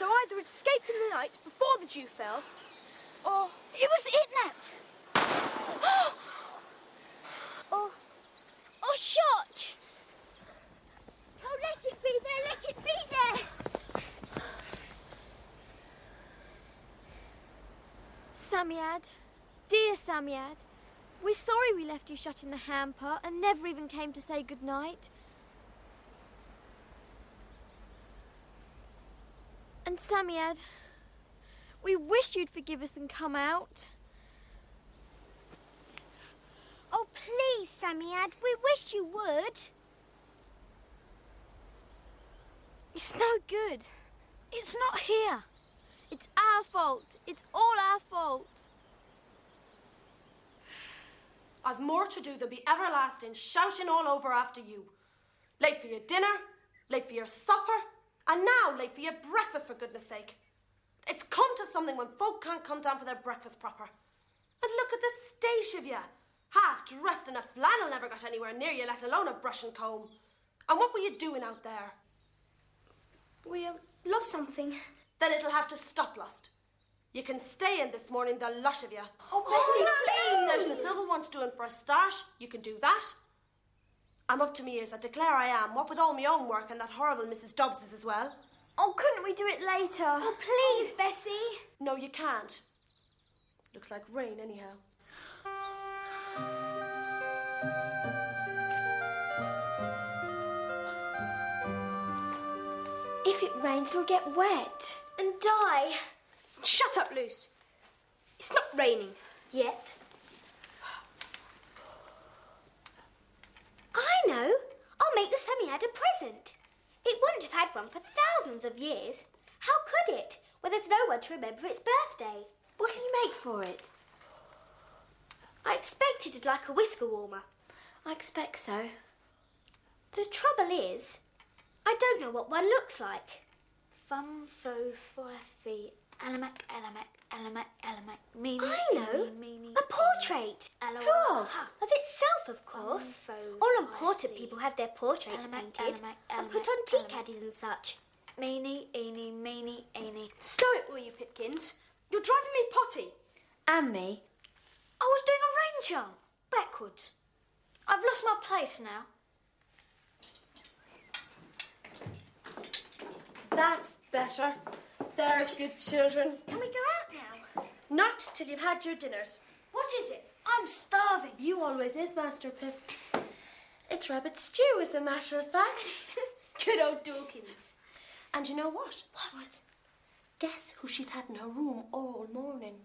So either it escaped in the night before the dew fell, or it was kidnapped. or shot. Oh, let it be there, let it be there. Psammead, dear Psammead, we're sorry we left you shut in the hamper and never even came to say good night. And Psammead, we wish you'd forgive us and come out. Oh, please, Psammead, we wish you would. It's no good. It's not here. It's our fault. It's all our fault. I've more to do than be everlasting shouting all over after you. Late for your dinner, late for your supper, and now late for your breakfast, for goodness sake. It's come to something when folk can't come down for their breakfast proper. And look at the state of you. Half dressed in a flannel, never got anywhere near you, let alone a brush and comb. And what were you doing out there? We lost something. Then it'll have to stop, Lust. You can stay in this morning, the lot of you. Oh, Bessie, please. There's the silver ones doing for a start. You can do that. I'm up to me ears, I declare I am. What with all my own work and that horrible Mrs. Dobbs's as well. Oh, couldn't we do it later? Oh, please, Bessie. No, you can't. Looks like rain anyhow. If it rains, it'll get wet. And die. Shut up, Luce. It's not raining yet. I know. I'll make the Psammead a present. It wouldn't have had one for thousands of years. How could it, when there's no one to remember its birthday? What'll you make for it? I expect it'd like a whisker warmer. I expect so. The trouble is, I don't know what one looks like. Fum, fo, fi, alamak, meeny, I know. meeny, A portrait. Who of? Of itself, of course. All important people have their portraits painted and put on tea caddies and such. meeny, meeny, Stow it, will you, Pipkins? You're driving me potty. And me. I was doing a rain charm, backwards. I've lost my place now. That's better. There's good children. Can we go out now? Not till you've had your dinners. What is it? I'm starving. You always is, Master Pip. It's rabbit stew, as a matter of fact. Good old Dawkins. And you know what? What? Guess who she's had in her room all morning?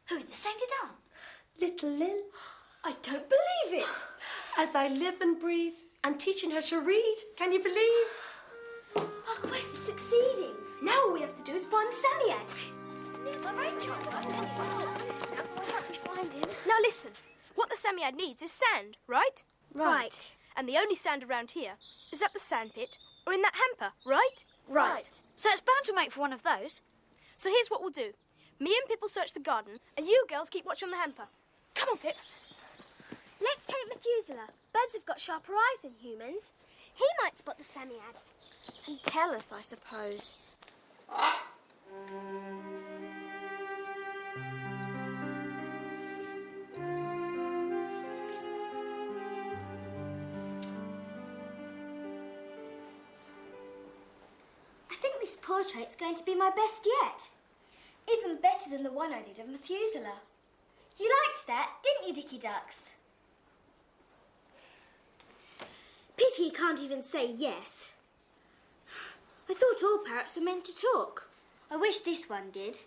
Who, the sainted aunt? Little Lil. I don't believe it. As I live and breathe, and teaching her to read. Can you believe? Our quest is succeeding. Now all we have to do is find the Psammead. My rain charm worked anyway. Now listen, what the Psammead needs is sand, right? Right. And the only sand around here is at the sandpit or in that hamper, right? So it's bound to make for one of those. So here's what we'll do. Me and Pip will search the garden, and you girls keep watch on the hamper. Come on, Pip. Let's take Methuselah. Birds have got sharper eyes than humans. He might spot the Psammead. And tell us, I suppose. I think this portrait's going to be my best yet. Even better than the one I did of Methuselah. You liked that, didn't you, Dicky Ducks? Pity you can't even say yes. I thought all parrots were meant to talk. I wish this one did.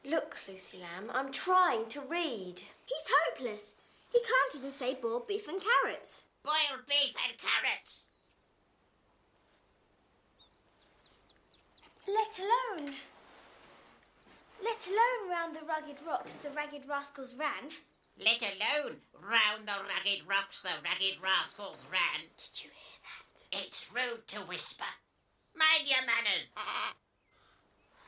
Look, Lucy Lamb, I'm trying to read. He's hopeless. He can't even say boiled beef and carrots. Boiled beef and carrots. Let alone round the rugged rocks the ragged rascals ran. Let alone round the rugged rocks the ragged rascals ran. Did you hear that? It's rude to whisper. Mind your manners.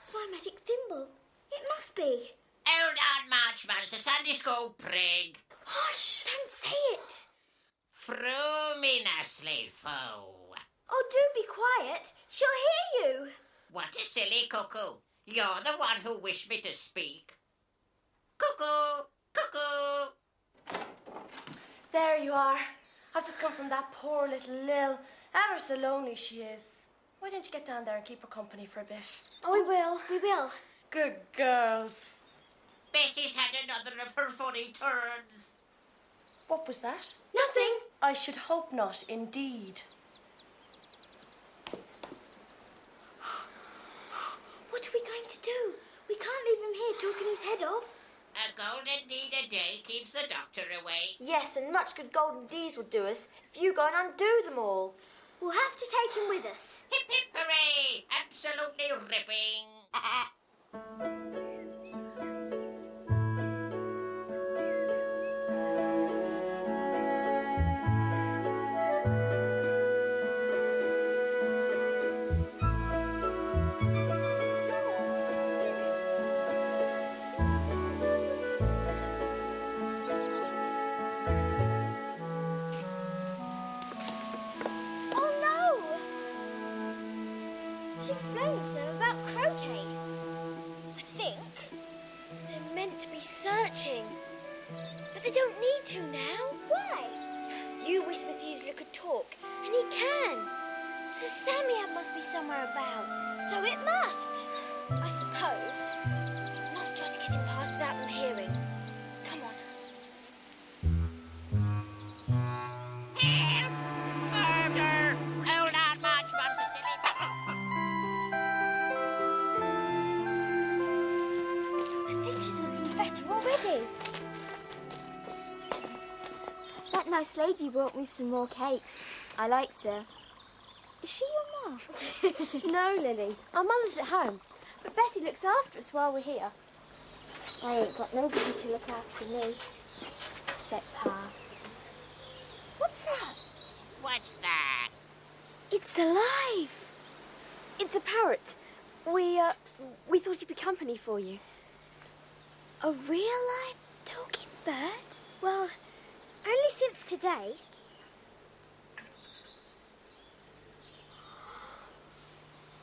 It's my magic thimble. It must be. Hold on, Marchman. It's a Sunday school prig. Hush, don't say it. Fruminously foe. Oh, do be quiet. She'll hear you. What a silly cuckoo. You're the one who wished me to speak. Cuckoo! Cuckoo! There you are. I've just come from that poor little Lil. Ever so lonely she is. Why don't you get down there and keep her company for a bit? Oh, we will. Good girls. Bessie's had another of her funny turns. What was that? Nothing. I should hope not, indeed. What are we going to do? We can't leave him here talking his head off. A golden deed a day keeps the doctor away. Yes, and much good golden deeds will do us if you go and undo them all. We'll have to take him with us. Hip hip hooray! Absolutely ripping. Oh no! She explained to them about croquet. I think they're meant to be searching, but they don't need to now. Why? You wish Methuselah could talk, and he can. So Psammead must be somewhere about. So it must, I suppose. Must try to get him past without them hearing. Come on. Help! Murder! Hold on, March, once a silly. I think she's looking better already. That nice lady brought me some more cakes. I liked her. Is she your mum? No, Lily. Our mother's at home. But Bessie looks after us while we're here. I ain't got nobody to look after me. Except Pa. What's that? What's that? It's alive. It's a parrot. We thought it'd be company for you. A real live talking bird? Well, only since today.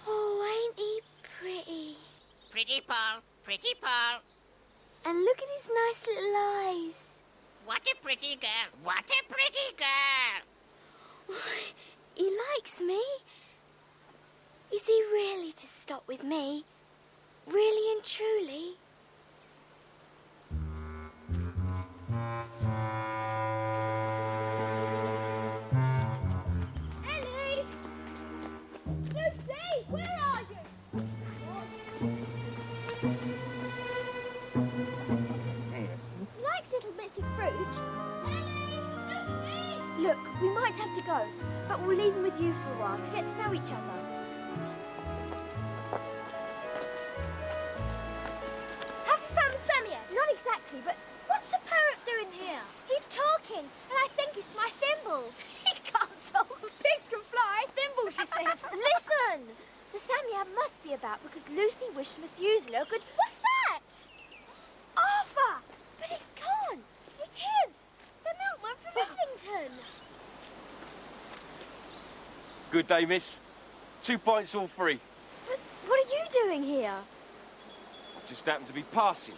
Oh, ain't he pretty? Pretty Paul, pretty Paul. And look at his nice little eyes. What a pretty girl, what a pretty girl. He likes me. Is he really to stop with me? Really and truly? Ellie! Lucy, where are you? Likes little bits of fruit. Ellie! Lucy! Look, we might have to go, but we'll leave him with you for a while to get to know each other. Have you found the Psammead? Not exactly, but what's the parrot doing here? He's talking, and I think it's my thimble. He can't talk. Pigs can fly. Thimble, she says. Listen! The Psammead must be about because Lucy wished Methuselah could... What's that? Arthur! But it can't. It's his. The milkman from Islington. Good day, miss. 2 pints all free. But what are you doing here? Just happened to be passing.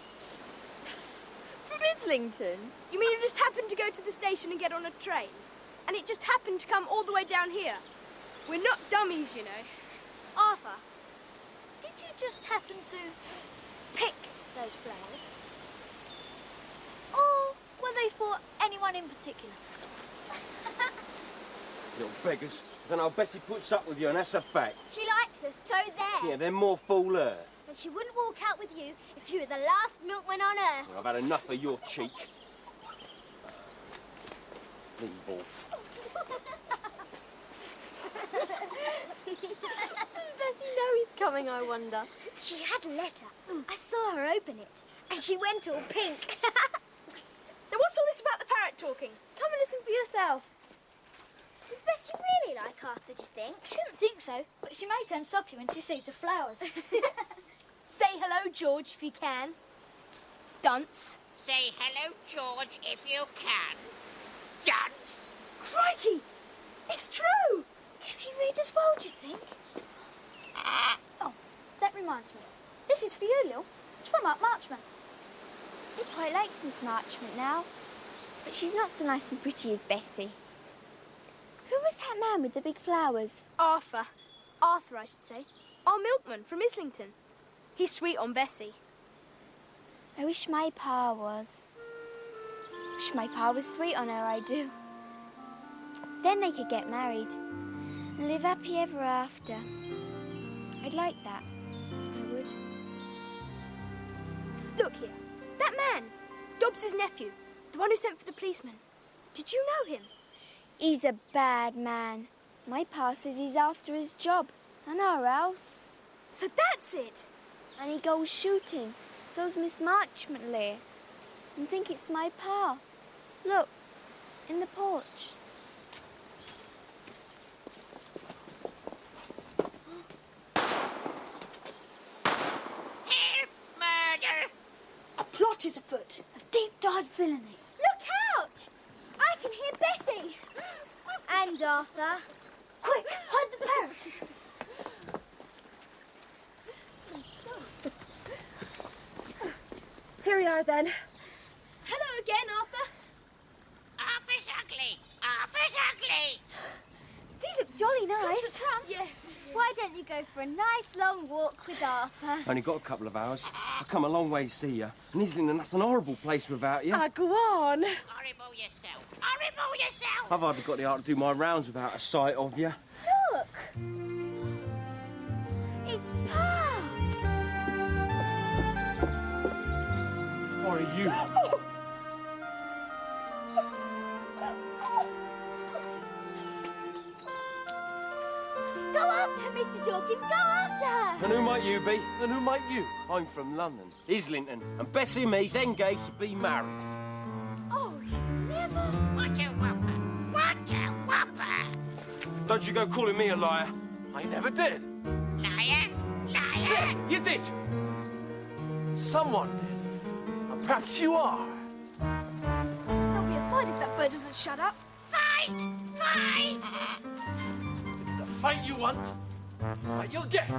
From Islington? You mean you just happened to go to the station and get on a train? And it just happened to come all the way down here? We're not dummies, you know. Arthur, did you just happen to pick those flowers? Or were they for anyone in particular? Little beggars. Then I'll Bessie puts up with you, and that's a fact. She likes us, so there. Yeah, then more fool her. And she wouldn't walk out with you if you were the last milkman on earth. Well, I've had enough of your cheek. Leave off. Does Bessie know he's coming, I wonder? She had a letter. I saw her open it, and she went all pink. Now what's all this about the parrot talking? Come and listen for yourself. Does Bessie really like Arthur, do you think? Shouldn't think so, but she may turn soppy when she sees the flowers. Say hello, George, if you can. Dunce. Say hello, George, if you can. Dance. Crikey! It's true! Can he read as well, do you think? Oh, reminds me. This is for you, Lil. It's from Aunt Marchman. He quite likes Miss Marchmont now, but she's not so nice and pretty as Bessie. Who was that man with the big flowers? Arthur. Arthur, I should say. Our milkman from Islington. He's sweet on Bessie. I wish my pa was. Wish my pa was sweet on her, I do. Then they could get married and live happy ever after. I'd like that. I would. Look here. That man. Dobbs's nephew. The one who sent for the policeman. Did you know him? He's a bad man. My pa says he's after his job and our house. So that's it. And he goes shooting. So's Miss Marchmont there. And think it's my pa. Look, in the porch. Help! Murder! A plot is afoot. A deep-dyed villainy. Look out! I can hear Bessie. And Arthur. Quick, hide the parrot. Here we are then. Hello again, Arthur. Arthur's ugly! Arthur's ugly! These look jolly nice. Yes. Why don't you go for a nice long walk with Arthur? Only got a couple of hours. I've come a long way to see you. And Islington, that's an horrible place without you. Go on. Horrible yourself! Horrible yourself! I've hardly got the heart to do my rounds without a sight of you. Look! It's Pa! For you. Go after her, Mr. Jorkins, go after her! And who might you be? And who might you? I'm from London, Islington, and Bessie and me's engaged to be married. Oh, you never... What a whopper! What a whopper! Don't you go calling me a liar. I never did. Liar! Liar! Yeah, you did. Someone did. And perhaps you are. There'll be a fight if that bird doesn't shut up. Fight! Fight! It's a fight you want, a fight you'll get.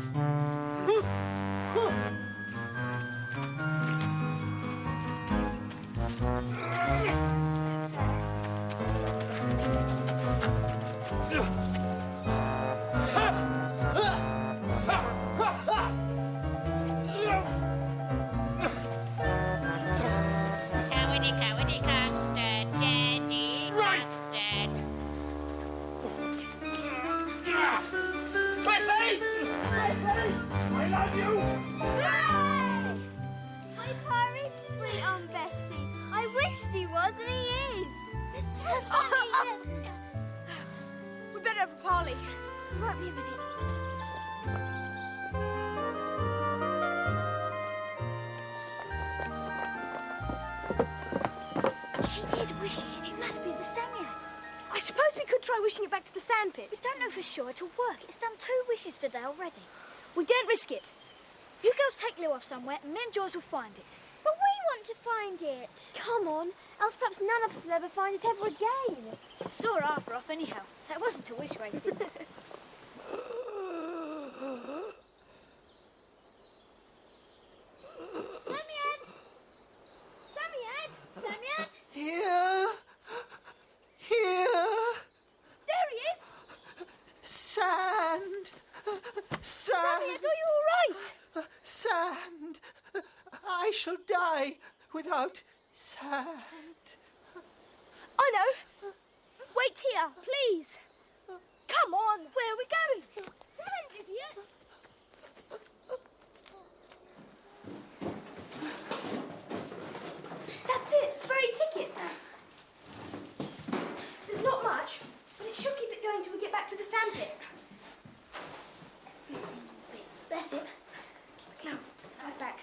Cowardly, cowardly custard, daddy custard. Bessie! Bessie! I love you! Hooray! My pa is sweet on Bessie. I wished he was, and he is. This just We better have a parley. Won't be a minute. She did wish it. It must be the Psammead. I suppose we could try wishing it back to the sandpit. We don't know for sure it'll work. It's done 2 wishes today already. We don't risk it. You girls take Lou off somewhere and me and Joyce will find it. But we want to find it. Come on, else perhaps none of us will ever find it ever again. Saw Arthur off anyhow, so it wasn't a wish wasted. Psammead! Psammead! Psammead! Here! Here! There he is. Sand! Sand! Psammead, are you all right? Sand! I shall die without sand. I know. Wait here, please. Come on. Where are we going? Sand, idiot. That's it. The very ticket. There's not much, but it should keep it going till we get back to the sandpit. That's it. Now, right back.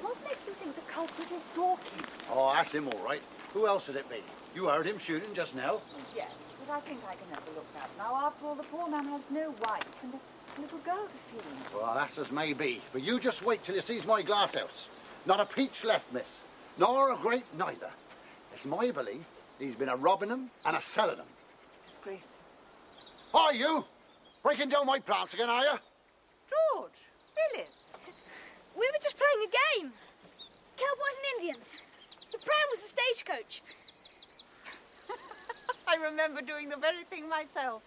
What makes you think the culprit is Dorking? Oh, that's him all right. Who else would it be? You heard him shooting just now. Yes, but I think I can have a look at now. After all, the poor man has no wife and a little girl to feed. Well, that's as may be. But you just wait till you sees my glass house. Not a peach left, miss. Nor a grape neither. It's my belief he's been a robbing 'em and a selling 'em. Disgraceful. Are you? Breaking down my plants again, are you? George, Philip. We were just playing a game. Cowboys and Indians. The pram was the stagecoach. I remember doing the very thing myself.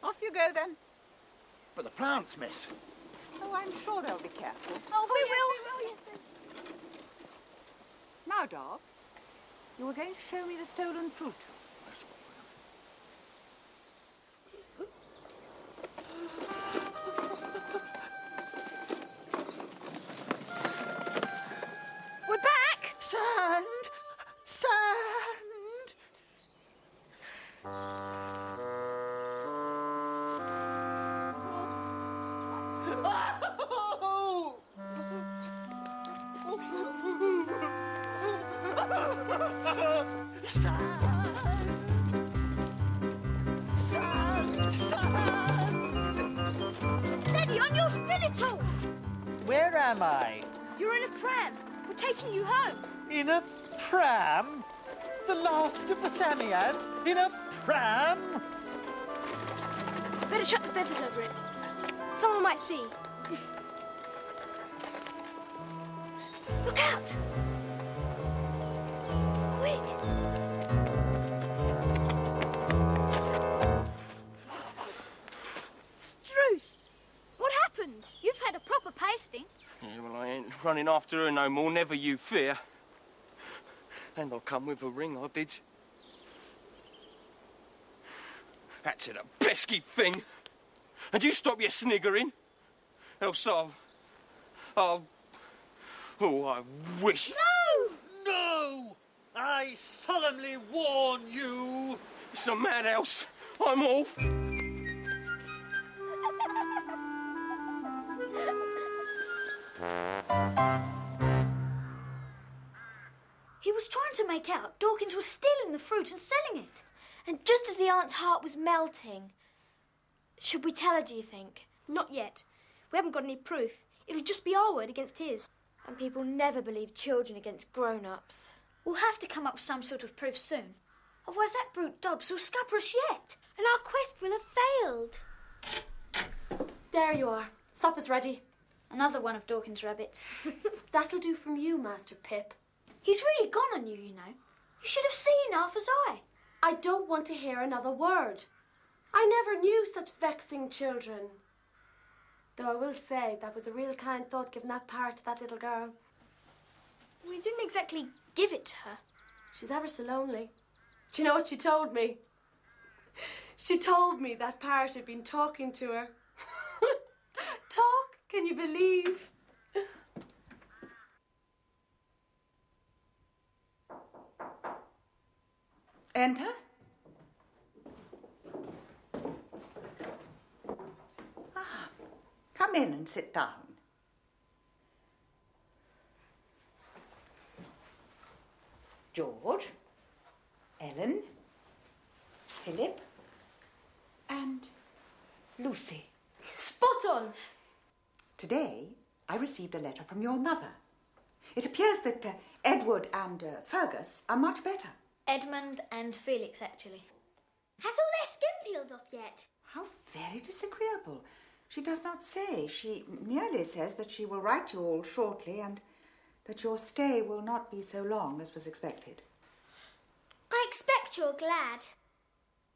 Off you go, then. But the plants, miss. Oh, I'm sure they'll be careful. Oh, we will. Yes. Now, Dobbs, you were going to show me the stolen fruit. We're back. Sand! Sand! Oh! Sand! Sand! Sand! Steady on your stiletto. Where am I? You're in a pram. We're taking you home. In a pram? The last of the Psammeads? In a pram? Better chuck the feathers over it. Someone might see. Look out! Quick! Struth! What happened? You've had a proper pasting. Yeah, well, I ain't running after her no more, never you fear. And I'll come with a ring, I did. That's it, a pesky thing. And you stop your sniggering. Else I'll... Oh, I wish... No! I solemnly warn you. It's a madhouse. I'm off. He was trying to make out Dawkins was stealing the fruit and selling it. And just as the aunt's heart was melting, should we tell her, do you think? Not yet. We haven't got any proof. It'll just be our word against his. And people never believe children against grown-ups. We'll have to come up with some sort of proof soon. Otherwise that brute Dobbs will scupper us yet. And our quest will have failed. There you are. Supper's ready. Another one of Dawkins' rabbits. That'll do from you, Master Pip. He's really gone on you, you know. You should have seen half as I don't want to hear another word. I never knew such vexing children. Though I will say that was a real kind thought giving that parrot to that little girl. We didn't exactly give it to her. She's ever so lonely. Do you know what she told me? She told me that parrot had been talking to her. Talk? Can you believe? Enter. Come in and sit down. George, Ellen, Philip, and Lucy. Spot on. Today, I received a letter from your mother. It appears that Edward and Fergus are much better. Edmund and Felix, actually. Has all their skin peeled off yet? How very disagreeable. She does not say. She merely says that she will write you all shortly and that your stay will not be so long as was expected. I expect you're glad.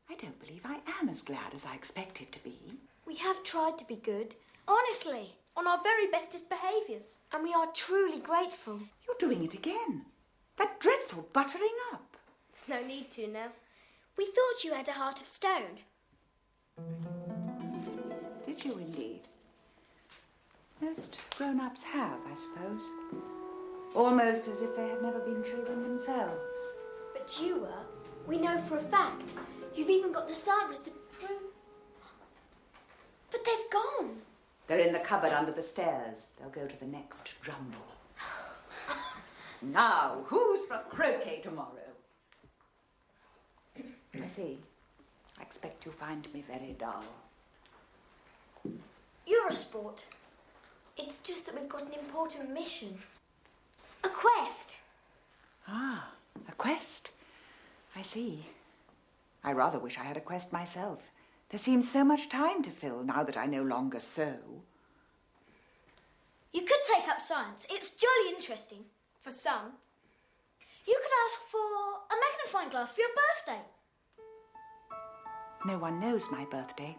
I don't believe I am as glad as I expected to be. We have tried to be good, Honestly, on our very bestest behaviours. and we are truly grateful. You're doing it again. That dreadful buttering up. There's no need to now. We thought you had a heart of stone. Did you indeed? Most grown-ups have, I suppose. Almost as if they had never been children themselves. But you were. We know for a fact. You've even got the samplers to prove. But they've gone. They're in the cupboard under the stairs. They'll go to the next drumble. Now, who's for croquet tomorrow? I see. I expect you find me very dull. You're a sport. It's just that we've got an important mission. A quest. Ah, a quest. I see. I rather wish I had a quest myself. There seems so much time to fill now that I no longer sew. You could take up science. It's jolly interesting. For some. You could ask for a magnifying glass for your birthday. No one knows my birthday.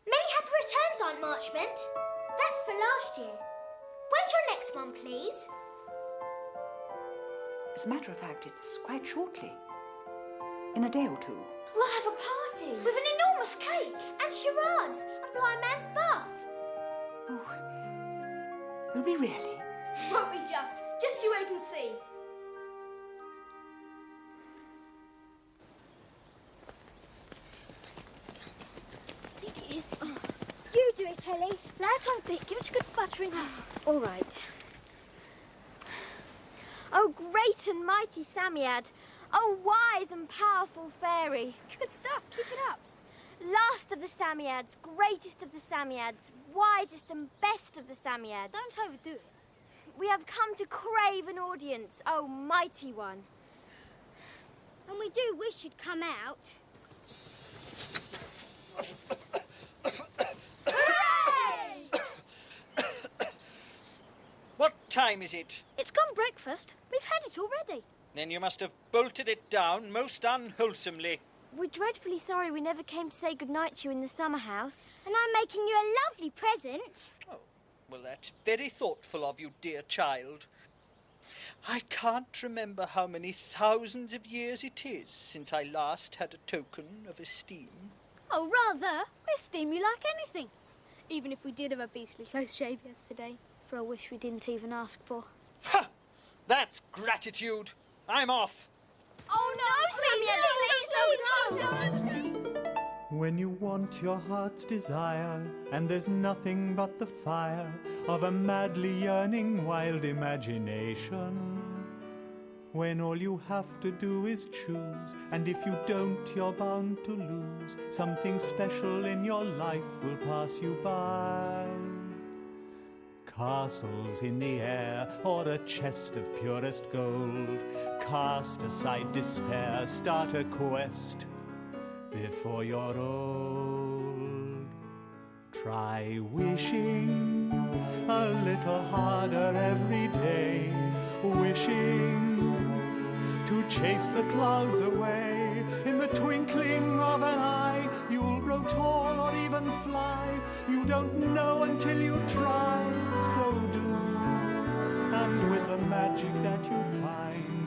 Many happy returns, Aunt Marchmont. That's for last year. When's your next one, please? As a matter of fact, it's quite shortly. In a day or two. We'll have a party with an enormous cake and charades and blind man's bath. Oh, will we really? Won't we just? Just you wait and see. You do it, Ellie. Lay it on thick. Give it a good buttering up. All right. Oh, great and mighty Psammead. Oh, wise and powerful fairy. Good stuff. Keep it up. Last of the Psammeads, greatest of the Psammeads, wisest and best of the Psammeads. Don't overdo it. We have come to crave an audience, oh mighty one. And we do wish you'd come out. What time is it? It's gone breakfast. We've had it already. Then you must have bolted it down most unwholesomely. We're dreadfully sorry we never came to say goodnight to you in the summer house. And I'm making you a lovely present. Oh, well, that's very thoughtful of you, dear child. I can't remember how many thousands of years it is since I last had a token of esteem. Oh, rather. We esteem you like anything. Even if we did have a beastly close shave yesterday. For a wish we didn't even ask for. Ha! That's gratitude. I'm off. Oh, no, please, no. When you want your heart's desire, and there's nothing but the fire of a madly yearning wild imagination. When all you have to do is choose, and if you don't, you're bound to lose. Something special in your life will pass you by. Castles in the air, or a chest of purest gold. Cast aside despair, start a quest before you're old. Try wishing a little harder every day, wishing to chase the clouds away. In the twinkling of an eye, you'll grow tall or even fly. You don't know until you try, so do. And with the magic that you find,